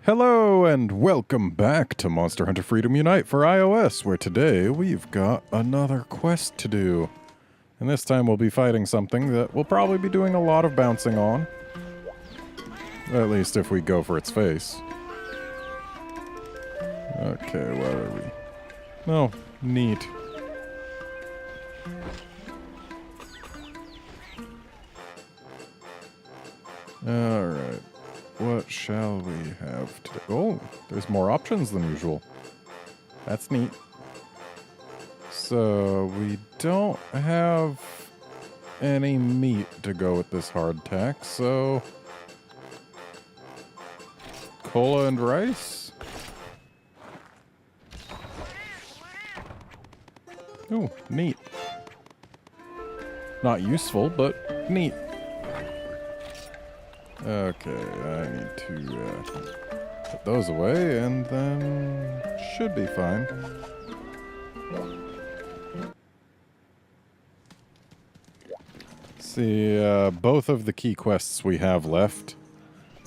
Hello and welcome back to Monster Hunter Freedom Unite for iOS, where today we've got another quest to do. And this time we'll be fighting something that we'll probably be doing a lot of bouncing on. At least if we go for its face. Okay, where are we? Oh, neat. Alright. What shall we have today? Oh, there's more options than usual. That's neat. So, we don't have any meat to go with this hardtack, so... cola and rice? Ooh, neat. Not useful, but neat. Okay, I need to put those away, and then should be fine. See, both of the key quests we have left,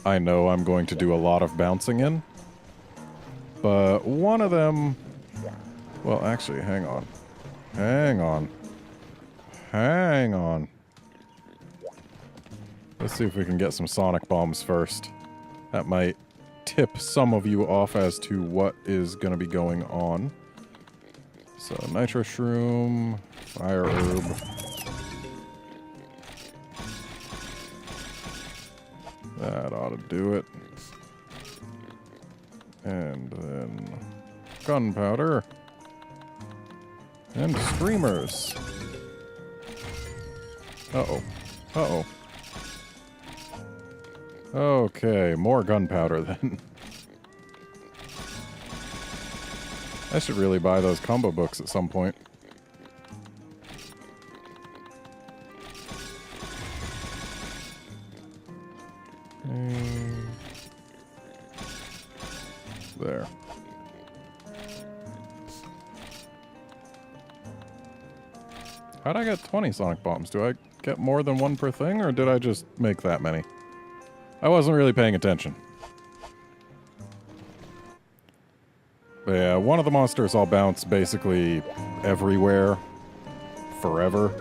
I know I'm going to do a lot of bouncing in. But one of them... well, actually, hang on. Hang on. Hang on. Let's see if we can get some sonic bombs first. That might tip some of you off as to what is going to be going on. So, nitro shroom, fire herb. That ought to do it. And then gunpowder. And streamers. Uh-oh. Uh-oh. Okay, more gunpowder then. I should really buy those combo books at some point. There. How'd I get 20 sonic bombs? Do I get more than one per thing, or did I just make that many? I wasn't really paying attention. But yeah, one of the monsters I'll bounce basically everywhere, forever.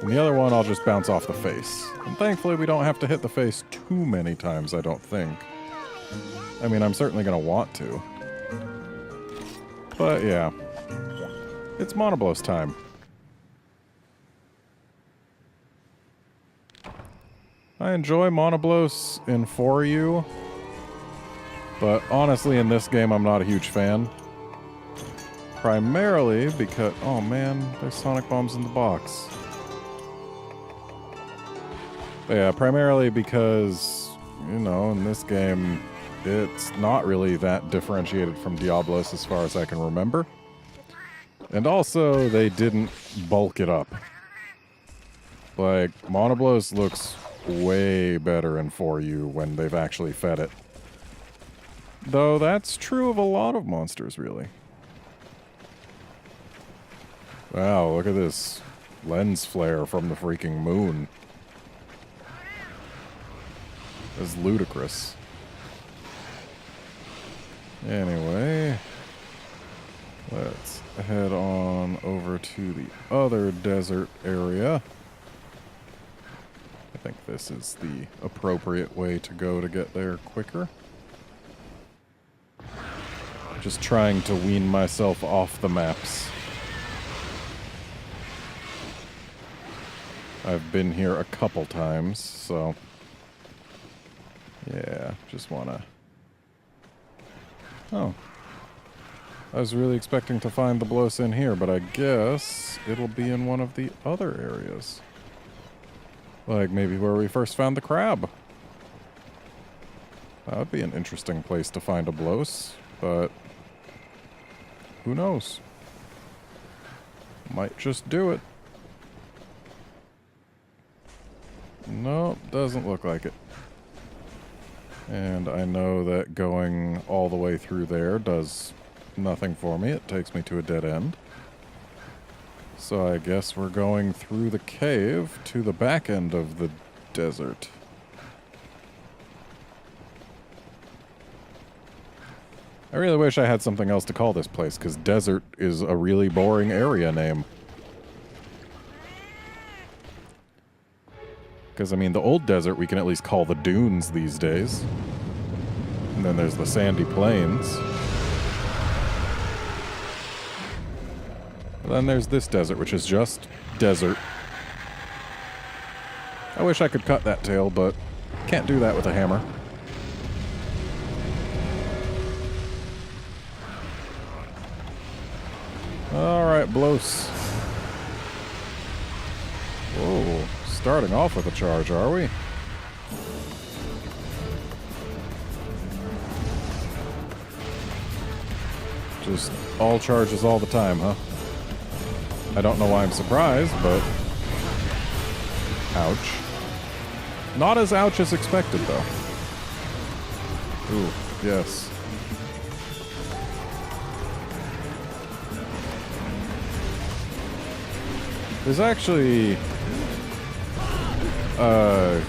And the other one I'll just bounce off the face. And thankfully we don't have to hit the face too many times, I don't think. I mean, I'm certainly going to want to. But yeah. It's Monoblos time. I enjoy Monoblos in 4U, but honestly in this game I'm not a huge fan. Primarily because... oh man, there's sonic bombs in the box. But yeah, primarily because, you know, in this game it's not really that differentiated from Diablos as far as I can remember. And also, they didn't bulk it up. Like, Monoblos looks way better in 4U when they've actually fed it. Though that's true of a lot of monsters, really. Wow, look at this lens flare from the freaking moon. It's ludicrous. Anyway, let's head on over to the other desert area. I think this is the appropriate way to go to get there quicker. Just trying to wean myself off the maps. I've been here a couple times, so... yeah, just wanna... oh. I was really expecting to find the Blos in here, but I guess it'll be in one of the other areas. Like maybe where we first found the crab. That would be an interesting place to find a Blos, but who knows? Might just do it. Nope, doesn't look like it. And I know that going all the way through there does nothing for me. It takes me to a dead end. So I guess we're going through the cave to the back end of the desert. I really wish I had something else to call this place, because desert is a really boring area name. Because, I mean, the old desert we can at least call the dunes these days. And then there's the sandy plains. And then there's this desert, which is just desert. I wish I could cut that tail, but can't do that with a hammer. Alright, Blos. Whoa, starting off with a charge, are we? Just all charges all the time, huh? I don't know why I'm surprised, but... Ouch. Not as ouch as expected, though. Ooh, yes. There's actually a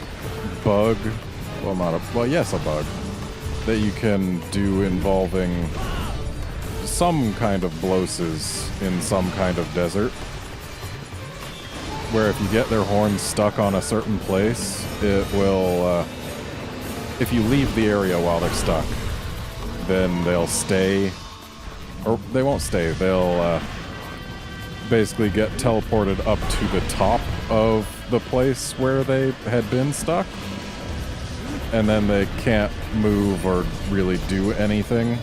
bug, well not a, well yes a bug, that you can do involving some kind of bloses in some kind of desert, where if you get their horns stuck on a certain place, it will, if you leave the area while they're stuck, then they'll stay, or they won't stay, they'll, basically get teleported up to the top of the place where they had been stuck. And then they can't move or really do anything.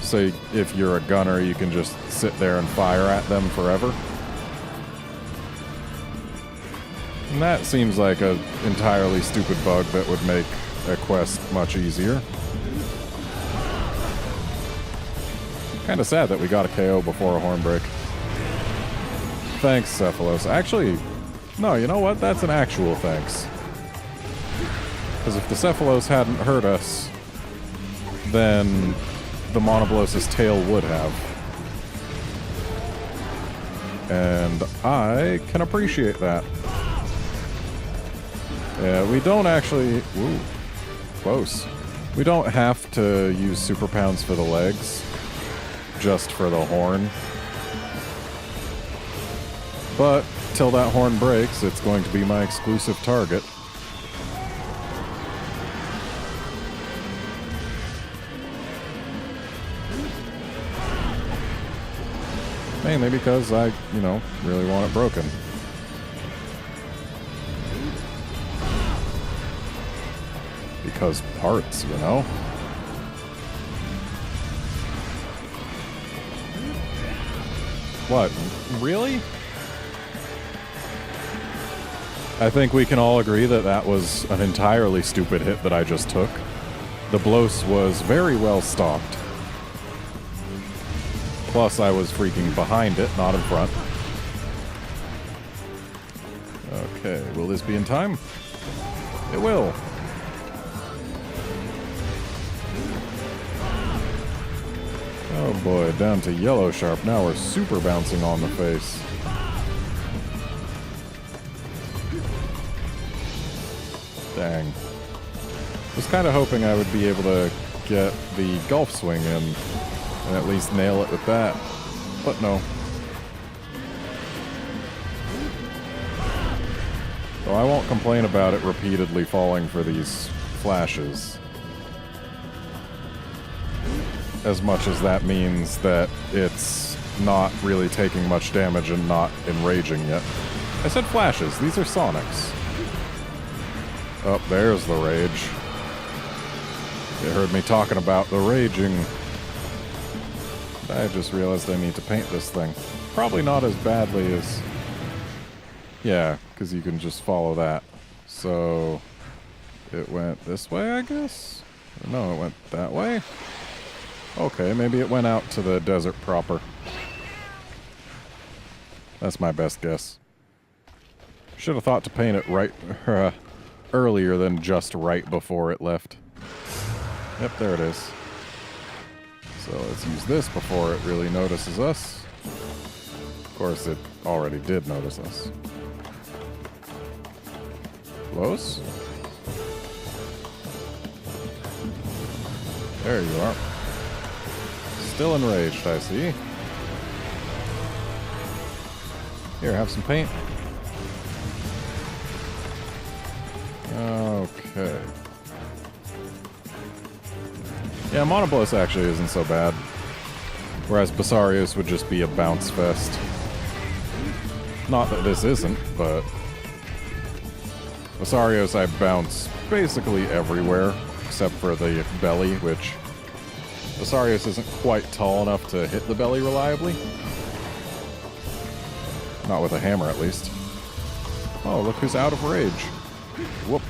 So if you're a gunner, you can just sit there and fire at them forever. And that seems like an entirely stupid bug that would make a quest much easier. Kinda sad that we got a KO before a horn break. Thanks, Cephalos. Actually, no, you know what? That's an actual thanks. Because if the Cephalos hadn't hurt us, then the Monoblos' tail would have. And I can appreciate that. Yeah, we don't actually... Ooh, close. We don't have to use super pounds for the legs, just for the horn. But, till that horn breaks, it's going to be my exclusive target. Mainly because I, you know, really want it broken. Because parts, you know? What? Really? I think we can all agree that that was an entirely stupid hit that I just took. The Blos was very well stocked. Plus, I was freaking behind it, not in front. Okay, will this be in time? It will. Oh boy, down to yellow sharp. Now we're super bouncing on the face. Dang. Was kind of hoping I would be able to get the golf swing in and at least nail it with that. But no. So I won't complain about it repeatedly falling for these flashes. As much as that means that it's not really taking much damage and not enraging yet. I said flashes, these are Sonics. Oh, there's the rage. You heard me talking about the raging. I just realized I need to paint this thing. Probably not as badly as... Yeah, because you can just follow that. So... It went this way, I guess? No, it went that way? Okay, maybe it went out to the desert proper. That's my best guess. Should have thought to paint it right... earlier than just right before it left. Yep, there it is. So let's use this before it really notices us. Of course, it already did notice us. Close? There you are. Still enraged, I see. Here, have some paint. Okay. Yeah, Monoblos actually isn't so bad. Whereas Basarios would just be a bounce fest. Not that this isn't, but... Basarios I bounce basically everywhere, except for the belly, which... Basarios isn't quite tall enough to hit the belly reliably. Not with a hammer, at least. Oh, look who's out of rage. Whoop.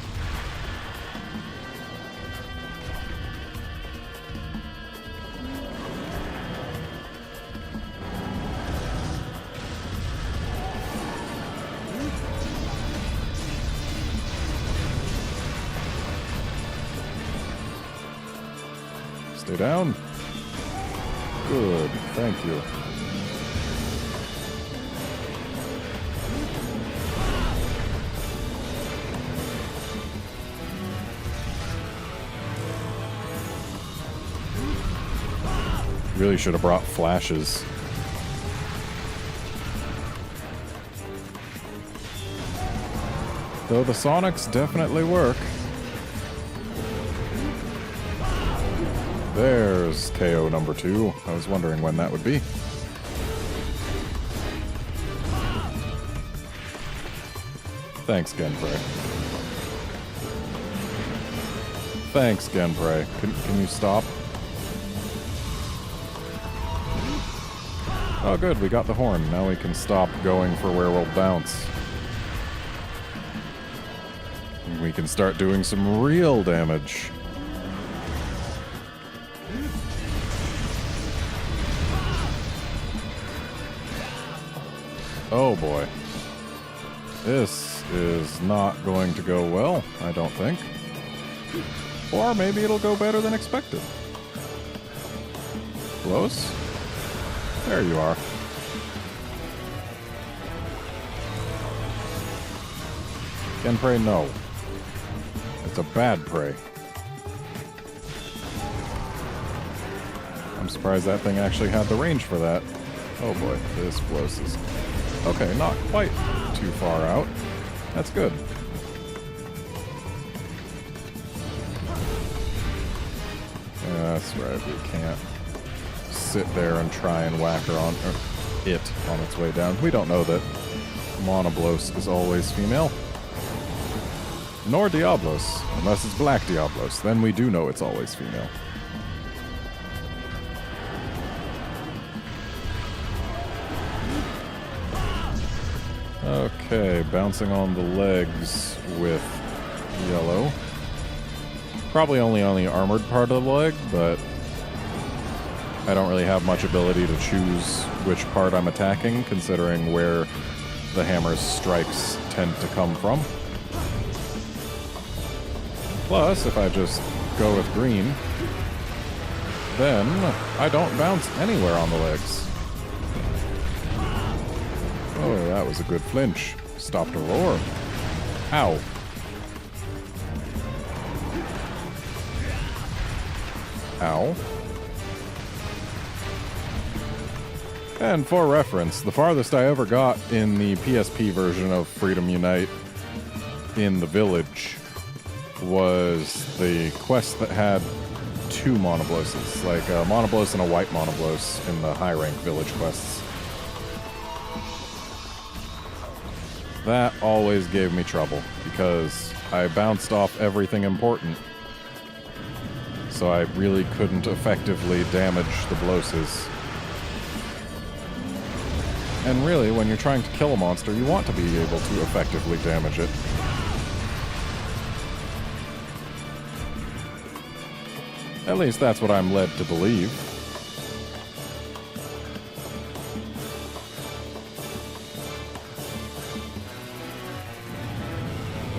Stay down. Good, thank you. Really should have brought flashes. Though the Sonics definitely work. There's KO number 2. I was wondering when that would be. Thanks, Genprey. Thanks, Genprey. Can you stop? Oh good, we got the horn. Now we can stop going for where we'll bounce. And we can start doing some real damage. Oh boy. This is not going to go well, I don't think. Or maybe it'll go better than expected. Close? There you are. Genprey, no. It's a bad prey. I'm surprised that thing actually had the range for that. Oh boy, this blows is... Okay, not quite too far out. That's good. Yeah, that's right, we can't sit there and try and whack her on it on its way down. We don't know that Monoblos is always female. Nor Diablos, unless it's Black Diablos. Then we do know it's always female. Okay, bouncing on the legs with yellow. Probably only on the armored part of the leg, but I don't really have much ability to choose which part I'm attacking, considering where the hammer's strikes tend to come from. Plus, if I just go with green, then I don't bounce anywhere on the legs. Oh, that was a good flinch. Stopped a roar. Ow. Ow. And for reference, the farthest I ever got in the PSP version of Freedom Unite in the village was the quest that had 2 Monobloses, like a Monoblos and a white Monoblos in the high-rank village quests. That always gave me trouble, because I bounced off everything important. So I really couldn't effectively damage the Bloses. And really, when you're trying to kill a monster, you want to be able to effectively damage it. At least that's what I'm led to believe.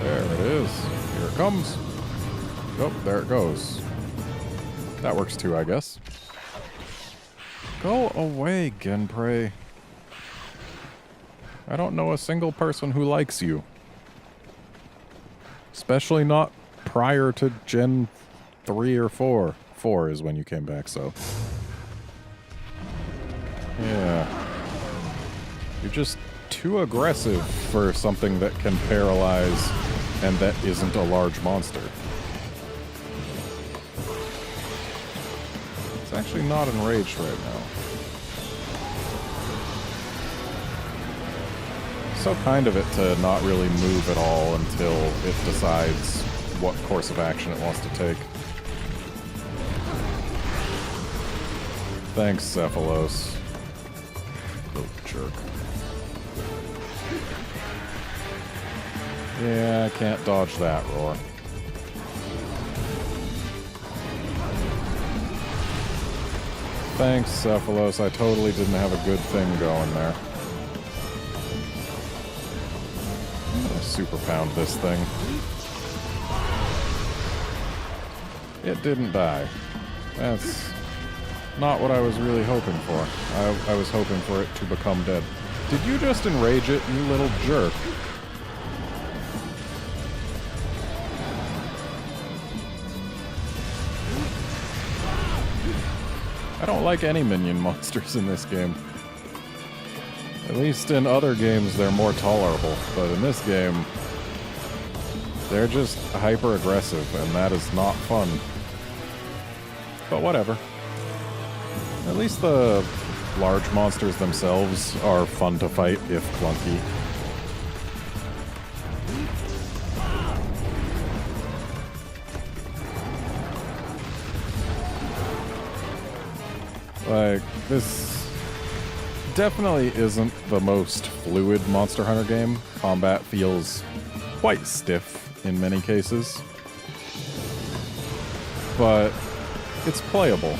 There it is. Here it comes. Oh, there it goes. That works too, I guess. Go away, Genprey. I don't know a single person who likes you. Especially not prior to Gen 3 or 4. 4 is when you came back, so... Yeah. You're just too aggressive for something that can paralyze and that isn't a large monster. It's actually not enraged right now. So kind of it to not really move at all until it decides what course of action it wants to take. Thanks, Cephalos. Little jerk. Yeah, I can't dodge that roar. Thanks, Cephalos. I totally didn't have a good thing going there. I'm gonna super pound this thing. It didn't die. That's not what I was really hoping for. I was hoping for it to become dead. Did you just enrage it, you little jerk? I don't like any minion monsters in this game. At least in other games they're more tolerable, but in this game they're just hyper aggressive and that is not fun. But whatever. At least the large monsters themselves are fun to fight, if clunky. Like, this definitely isn't the most fluid Monster Hunter game. Combat feels quite stiff in many cases. But it's playable.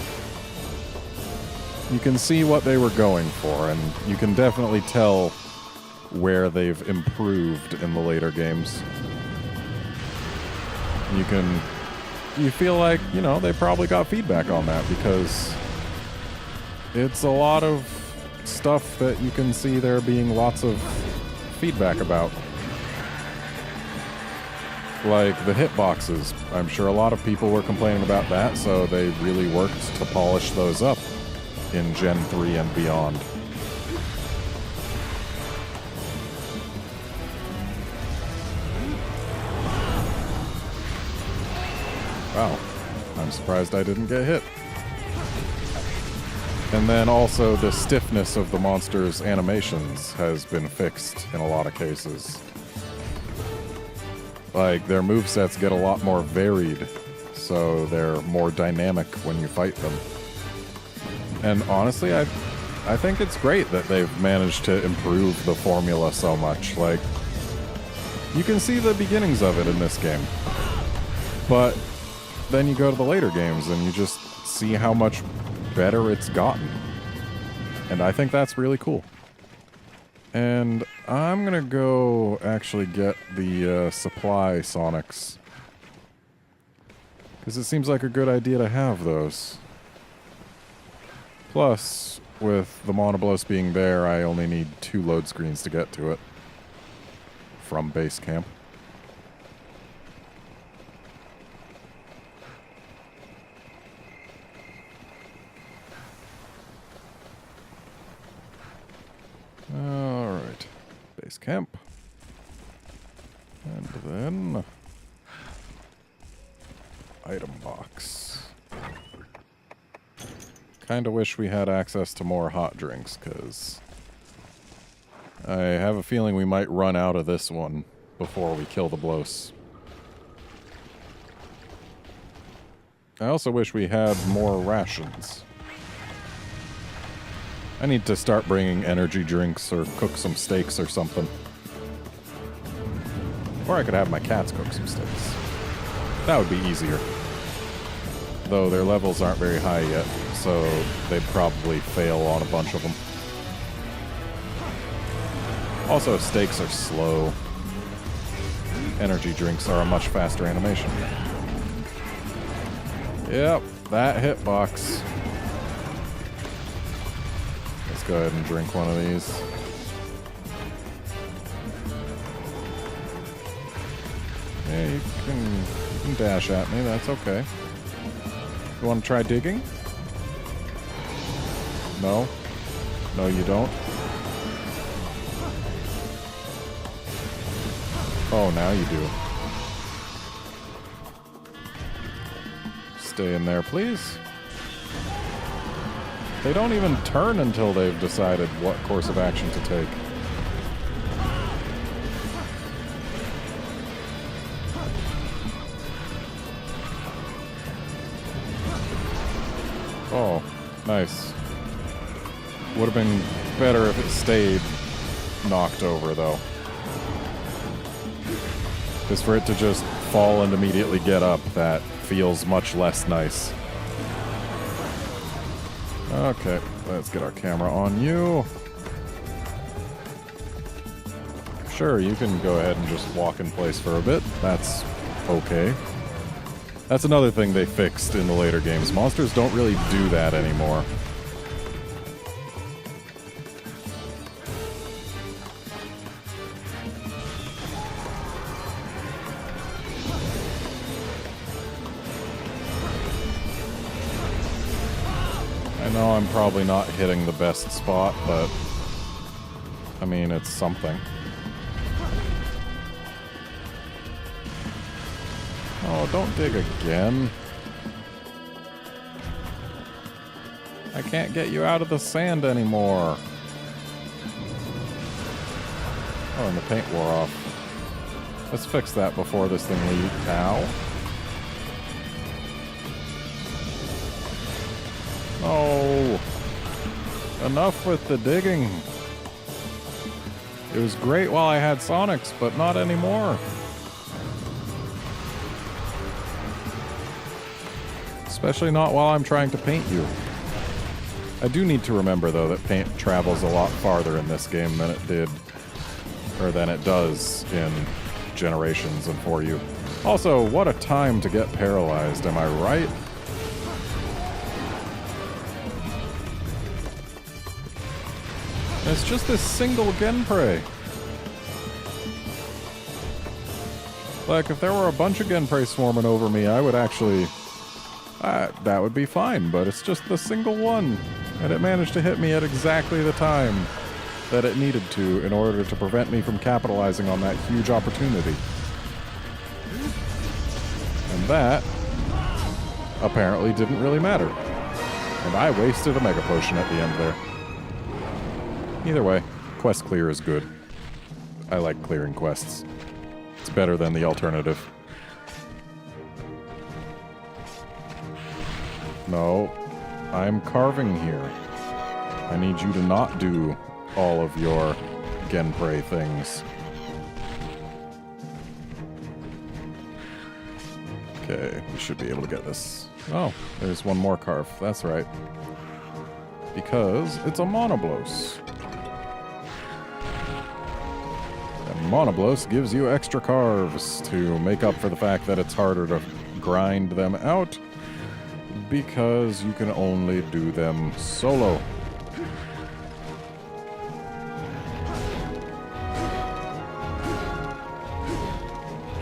You can see what they were going for, and you can definitely tell where they've improved in the later games. You feel like, you know, they probably got feedback on that, because it's a lot of stuff that you can see there being lots of feedback about. Like the hitboxes. I'm sure a lot of people were complaining about that, so they really worked to polish those up in Gen 3 and beyond. Wow. I'm surprised I didn't get hit. And then also the stiffness of the monster's animations has been fixed in a lot of cases. Like, their movesets get a lot more varied, so they're more dynamic when you fight them. And honestly, I think it's great that they've managed to improve the formula so much. Like, you can see the beginnings of it in this game. But then you go to the later games and you just see how much better it's gotten. And I think that's really cool. And I'm gonna go actually get the supply Sonics, because it seems like a good idea to have those. Plus, with the Monoblos being there, I only need 2 load screens to get to it from base camp. Alright. Base camp. And then item box. Kinda wish we had access to more hot drinks, because I have a feeling we might run out of this one before we kill the Blos. I also wish we had more rations. I need to start bringing energy drinks or cook some steaks or something. Or I could have my cats cook some steaks. That would be easier. Though their levels aren't very high yet, so they'd probably fail on a bunch of them. Also, steaks are slow. Energy drinks are a much faster animation. Yep, that hitbox. Let's go ahead and drink one of these. Yeah, you can dash at me, that's okay. You want to try digging? No? No, you don't. Oh, now you do. Stay in there, please. They don't even turn until they've decided what course of action to take. Oh, nice. Would have been better if it stayed knocked over, though. Because for it to just fall and immediately get up, that feels much less nice. Okay, let's get our camera on you. Sure, you can go ahead and just walk in place for a bit. That's okay. That's another thing they fixed in the later games. Monsters don't really do that anymore. I know I'm probably not hitting the best spot, but I mean, it's something. Oh, don't dig again. I can't get you out of the sand anymore. Oh, and the paint wore off. Let's fix that before this thing leaves. Ow. Oh. Enough with the digging. It was great while I had Sonics, but not anymore. Especially not while I'm trying to paint you. I do need to remember, though, that paint travels a lot farther in this game than it did, or than it does in Generations and 4U. Also, what a time to get paralyzed, am I right? It's just this single Genprey. Like, if there were a bunch of Genprey swarming over me, I would actually... that would be fine, but it's just the single one. And it managed to hit me at exactly the time that it needed to in order to prevent me from capitalizing on that huge opportunity. And that apparently didn't really matter. And I wasted a Mega Potion at the end there. Either way, quest clear is good. I like clearing quests. It's better than the alternative. No, I'm carving here. I need you to not do all of your Genprey things. Okay, we should be able to get this. Oh, there's one more carve. That's right. Because it's a Monoblos. And Monoblos gives you extra carves to make up for the fact that it's harder to grind them out. Because you can only do them solo.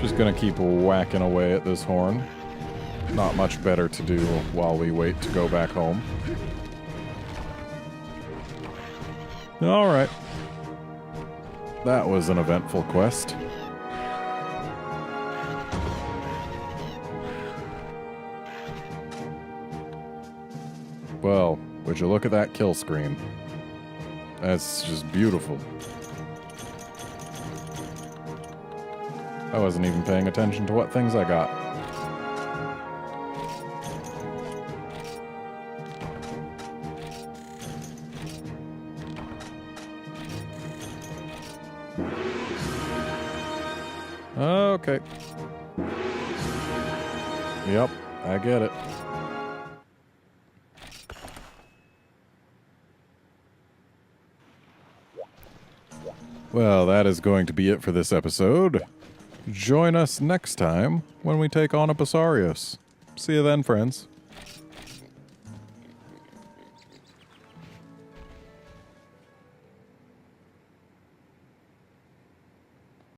Just gonna keep whacking away at this horn. Not much better to do while we wait to go back home. Alright. That was an eventful quest. Well, would you look at that kill screen? That's just beautiful. I wasn't even paying attention to what things I got. Okay. Yep, I get it. Well, that is going to be it for this episode. Join us next time when we take on a Basarios. See you then, friends.